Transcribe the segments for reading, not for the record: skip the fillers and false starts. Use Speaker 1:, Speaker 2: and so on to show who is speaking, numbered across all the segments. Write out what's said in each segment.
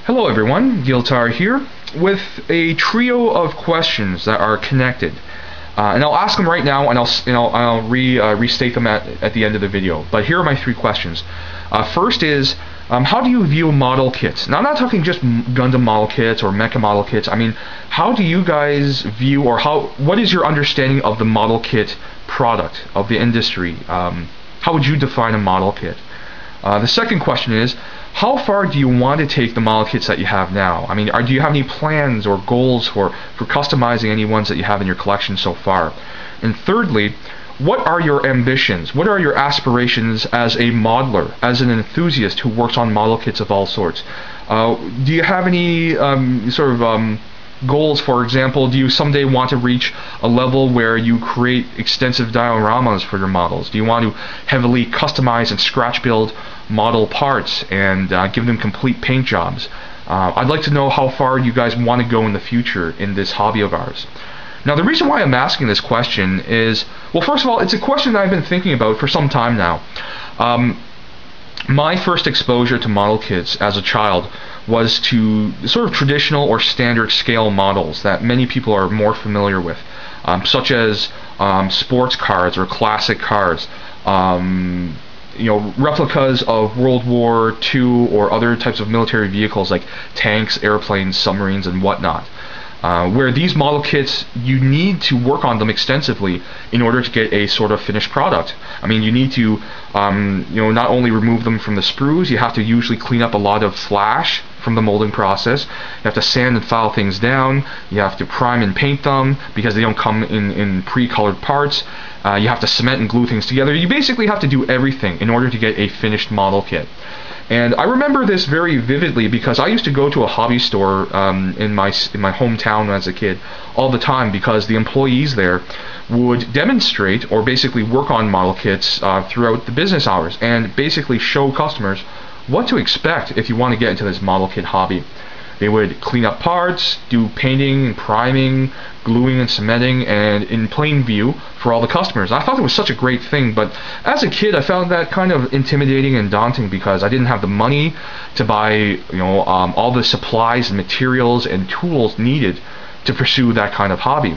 Speaker 1: Hello everyone, Giltar here with a trio of questions that are connected. And I'll ask them right now, and I'll restate them at the end of the video. But here are my three questions. First is, how do you view model kits? Now, I'm not talking just Gundam model kits or mecha model kits. I mean, how do you guys view, or what is your understanding of the model kit product, of the industry? How would you define a model kit? The second question is, how far do you want to take the model kits that you have now? I mean, do you have any plans or goals for customizing any ones that you have in your collection so far? And thirdly, what are your ambitions? What are your aspirations as a modeler, as an enthusiast who works on model kits of all sorts? Do you have any goals? For example, do you someday want to reach a level where you create extensive dioramas for your models? Do you want to heavily customize and scratch build model parts and give them complete paint jobs? I'd like to know how far you guys want to go in the future in this hobby of ours. Now, the reason why I'm asking this question is, well, first of all, it's a question that I've been thinking about for some time now. My first exposure to model kits as a child was to sort of traditional or standard scale models that many people are more familiar with, such as sports cars or classic cars, replicas of World War II or other types of military vehicles like tanks, airplanes, submarines, and whatnot. Where these model kits, you need to work on them extensively in order to get a sort of finished product. I mean, you need to, not only remove them from the sprues, you have to usually clean up a lot of flash from the molding process. You have to sand and file things down. You have to prime and paint them because they don't come in pre-colored parts. You have to cement and glue things together. You basically have to do everything in order to get a finished model kit. And I remember this very vividly because I used to go to a hobby store in my hometown as a kid all the time, because the employees there would demonstrate or basically work on model kits throughout the business hours and basically show customers what to expect if you want to get into this model kit hobby. They would clean up parts, do painting and priming, gluing and cementing, and in plain view for all the customers. I thought it was such a great thing, but as a kid I found that kind of intimidating and daunting because I didn't have the money to buy all the supplies and materials and tools needed to pursue that kind of hobby.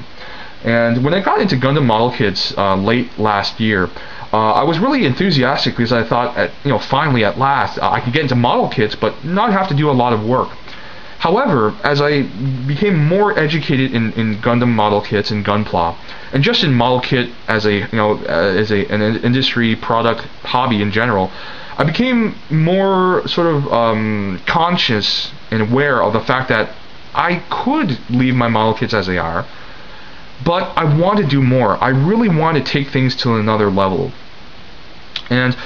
Speaker 1: And when I got into Gundam model kits late last year, I was really enthusiastic because I thought, finally at last I could get into model kits but not have to do a lot of work. However, as I became more educated in Gundam model kits and Gunpla, and just in model kit as an industry product hobby in general, I became more sort of conscious and aware of the fact that I could leave my model kits as they are, but I want to do more. I really want to take things to another level. And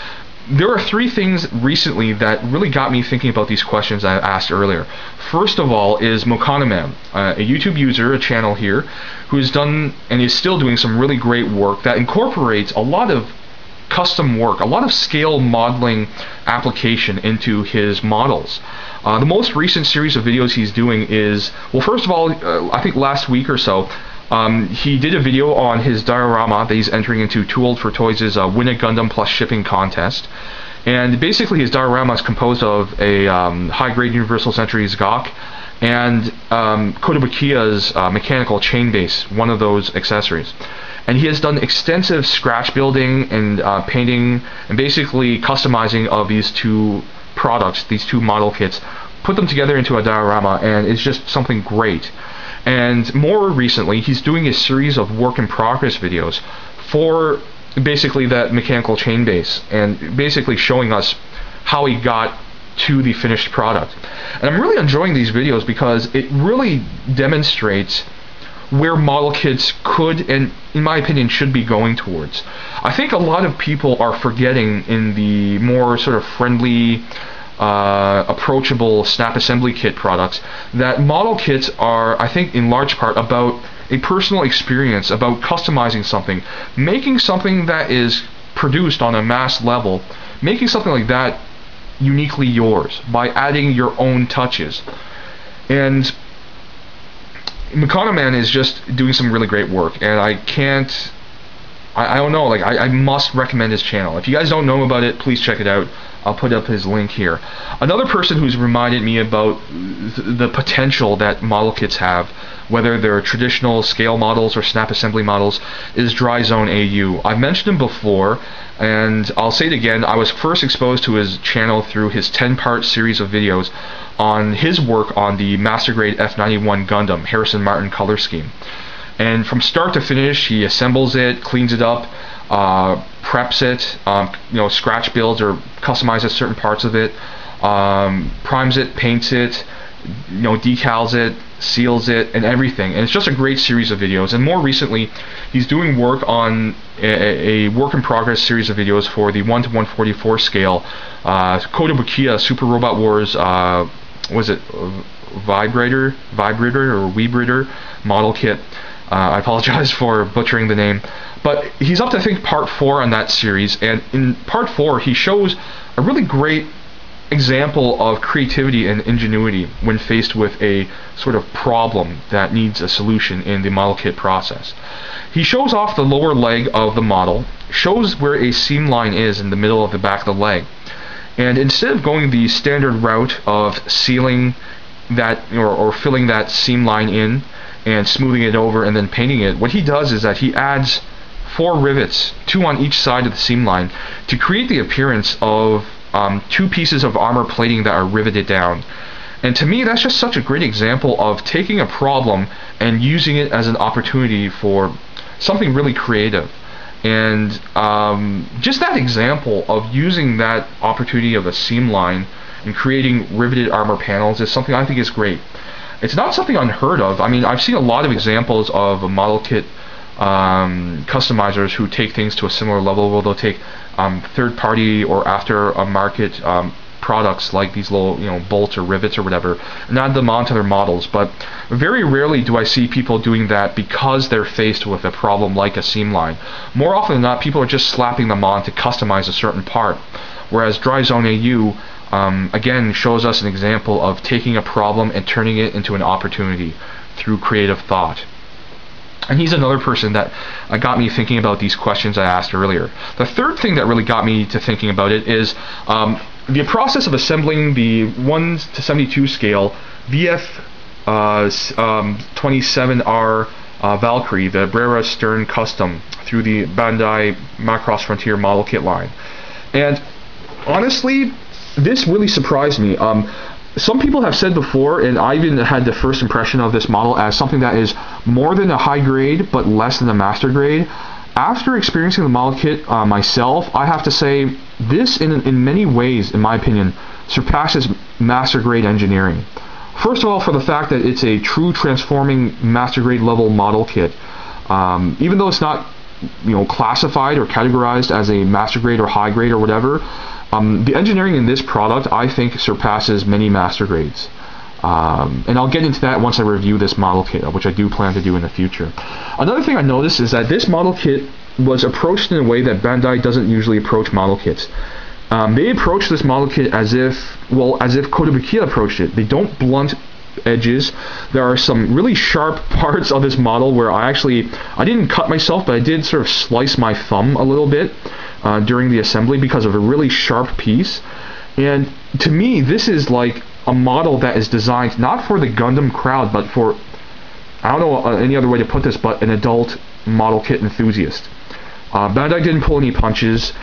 Speaker 1: there are three things recently that really got me thinking about these questions I asked earlier. First of all is Mokanaman, a YouTube user, a channel here, who has done and is still doing some really great work that incorporates a lot of custom work, a lot of scale modeling application into his models. The most recent series of videos he's doing is, well, first of all, I think last week or so, he did a video on his diorama that he's entering into Too Old for Toys' Win a Gundam Plus Shipping contest. And basically his diorama is composed of a high-grade Universal Century Zgok and Kotobukiya's mechanical chain base, one of those accessories. And he has done extensive scratch building and painting and basically customizing of these two products, these two model kits, put them together into a diorama, and it's just something great. And more recently, he's doing a series of work-in-progress videos for basically that mechanical chain base, and basically showing us how he got to the finished product. And I'm really enjoying these videos because it really demonstrates where model kits could, and in my opinion, should be going towards. I think a lot of people are forgetting in the more sort of friendly, approachable snap assembly kit products that model kits are, I think, in large part about a personal experience, about customizing something, making something that is produced on a mass level, making something like that uniquely yours by adding your own touches. And Mokanaman is just doing some really great work, and I don't know, I must recommend his channel. If you guys don't know about it, please check it out. I'll put up his link here. Another person who's reminded me about the potential that model kits have, whether they're traditional scale models or snap assembly models, is Dryzone AU. I've mentioned him before, and I'll say it again. I was first exposed to his channel through his 10-part series of videos on his work on the Master Grade F91 Gundam Harrison Martin color scheme. And from start to finish, he assembles it, cleans it up, preps it, scratch builds or customizes certain parts of it, primes it, paints it, decals it, seals it, and everything. And it's just a great series of videos. And more recently, he's doing work on a work in progress series of videos for the 1:144 scale Kotobukiya Super Robot Wars. Was it Vibrator or Weebrator model kit? I apologize for butchering the name, but he's up to, I think, part 4 on that series, and in part 4 he shows a really great example of creativity and ingenuity when faced with a sort of problem that needs a solution in the model kit process. He shows off the lower leg of the model, shows where a seam line is in the middle of the back of the leg, and instead of going the standard route of sealing that or filling that seam line in and smoothing it over and then painting it, what he does is that he adds 4 rivets, 2 on each side of the seam line, to create the appearance of 2 pieces of armor plating that are riveted down. And to me, that's just such a great example of taking a problem and using it as an opportunity for something really creative. And just that example of using that opportunity of a seam line and creating riveted armor panels is something I think is great. It's not something unheard of. I mean, I've seen a lot of examples of model kit customizers who take things to a similar level, where they'll take third-party or after-market products like these little, bolts or rivets or whatever, and add them onto their models. But very rarely do I see people doing that because they're faced with a problem like a seam line. More often than not, people are just slapping them on to customize a certain part. Whereas Dryzone AU again shows us an example of taking a problem and turning it into an opportunity through creative thought. And he's another person that got me thinking about these questions I asked earlier. The third thing that really got me to thinking about it is the process of assembling the 1:72 scale VF 27R Valkyrie, the Brera Stern Custom, through the Bandai Macross Frontier model kit line. And honestly, this really surprised me. Some people have said before, and I even had the first impression of this model as something that is more than a high grade but less than a master grade. After experiencing the model kit myself, I have to say this in many ways, in my opinion, surpasses master grade engineering. First of all, for the fact that it's a true transforming master grade level model kit. Even though it's not classified or categorized as a master grade or high grade or whatever, the engineering in this product, I think, surpasses many master grades. And I'll get into that once I review this model kit, which I do plan to do in the future. Another thing I noticed is that this model kit was approached in a way that Bandai doesn't usually approach model kits. They approach this model kit as if Kotobukiya approached it. They don't blunt edges. There are some really sharp parts of this model where I didn't cut myself, but I did sort of slice my thumb a little bit during the assembly because of a really sharp piece. And to me, this is like a model that is designed not for the Gundam crowd, but for, I don't know any other way to put this, but an adult model kit enthusiast. Bandai didn't pull any punches.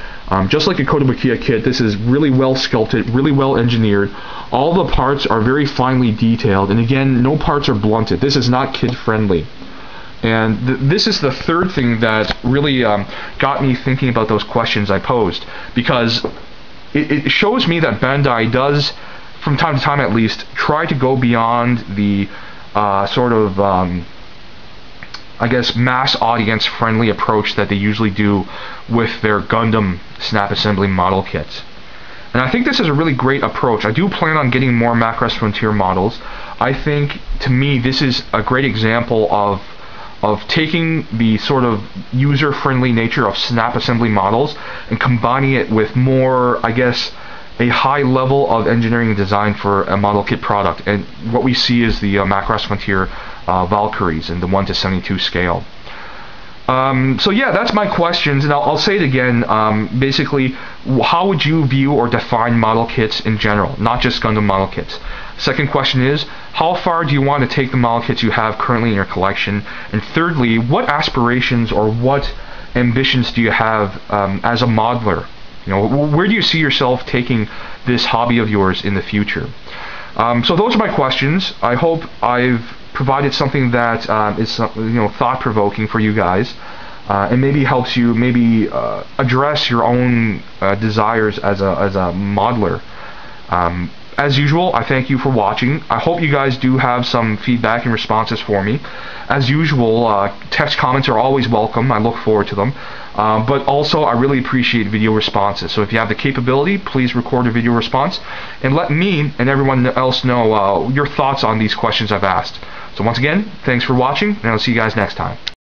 Speaker 1: Just like a Kotobukiya kit, this is really well sculpted, really well engineered. All the parts are very finely detailed, and again, no parts are blunted. This is not kid friendly. And this is the third thing that really got me thinking about those questions I posed, because it shows me that Bandai does, from time to time at least, try to go beyond the mass audience friendly approach that they usually do with their Gundam snap assembly model kits. And I think this is a really great approach. I do plan on getting more Macross Frontier models. I think, to me, this is a great example of taking the sort of user-friendly nature of snap assembly models and combining it with more, I guess, a high level of engineering and design for a model kit product. And what we see is the Macross Frontier Valkyries in the 1:72 scale. So yeah, that's my questions, and I'll say it again. Basically, how would you view or define model kits in general, not just Gundam model kits? Second question is, how far do you want to take the model kits you have currently in your collection? And thirdly, what aspirations or what ambitions do you have as a modeler? You know, where do you see yourself taking this hobby of yours in the future? So those are my questions. I hope I've provided something that is thought-provoking for you guys, and maybe helps you address your own desires as a modeler. As usual, I thank you for watching. I hope you guys do have some feedback and responses for me. As usual, text comments are always welcome. I look forward to them. But also, I really appreciate video responses. So if you have the capability, please record a video response and let me and everyone else know your thoughts on these questions I've asked. So once again, thanks for watching, and I'll see you guys next time.